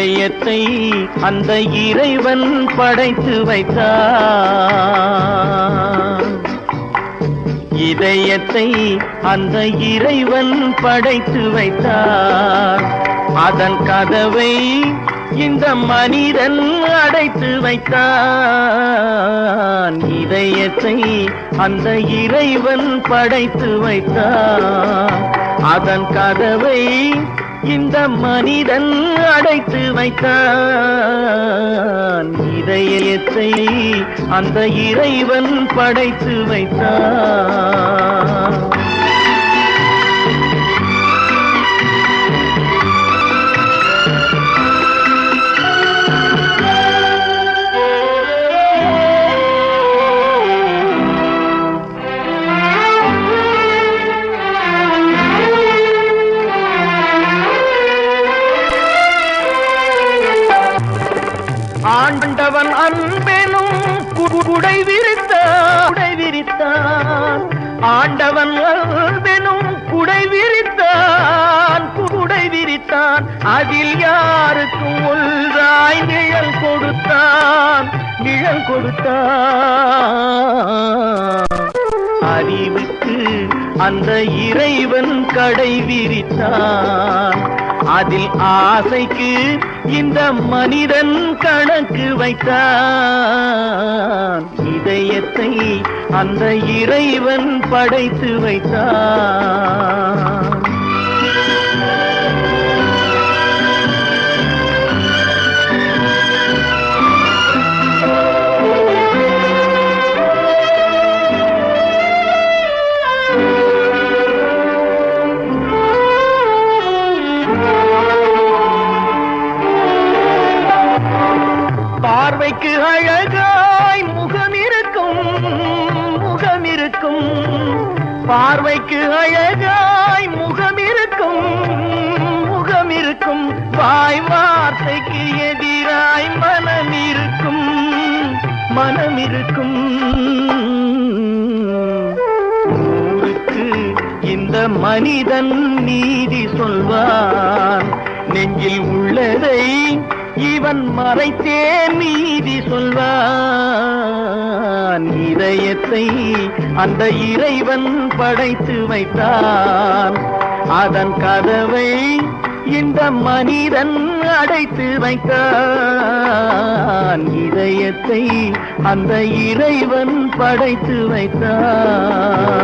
இதயத்தை அந்த இறைவன் படைத்து வைத்தான். இதயத்தை அந்த இறைவன் படைத்து வைத்தான். அதன் கதவை இந்த மனிதன் அடைத்து வைத்தான். இதயத்தை அந்த இறைவன் படைத்து வைத்தான். அதன் கதவை இந்த மனிதன் அடைத்து வைத்தான். இதயத்தை அந்த இறைவன் படைத்து வைத்தான். ஆண்டவன் அன்பெனும் குடை விரித்தான். ஆண்டவன் அன்பெனும் குடை விரித்தான். அதில் யாருக்கும் ஒன்றாய் நிழல் கொடுத்தான். அறிவுக்கு அந்த இறைவன் கடை விரித்தான். அதில் ஆசைக்கு இந்த மனிதன் கணக்கு வைத்தான். இதயத்தை அந்த இறைவன் படைத்து வைத்தான். பார்வைக்கு அழகாய் முகம் இருக்கும். பார்வைக்கு அழகாய் முகம் இருக்கும். வாய் வார்த்தைக்கு எதிராய் மனம் இருக்கும். ஊருக்கு இந்த மனிதன் நீதி சொல்வான். நெஞ்சில் உள்ளதை இவன் மறைத்தே நீதி சொல்வான். இதயத்தை அந்த இறைவன் படைத்து வைத்தான். அதன் கதவை இந்த மனிதன் அடைத்து வைத்தான். இதயத்தை அந்த இறைவன் படைத்து வைத்தான்.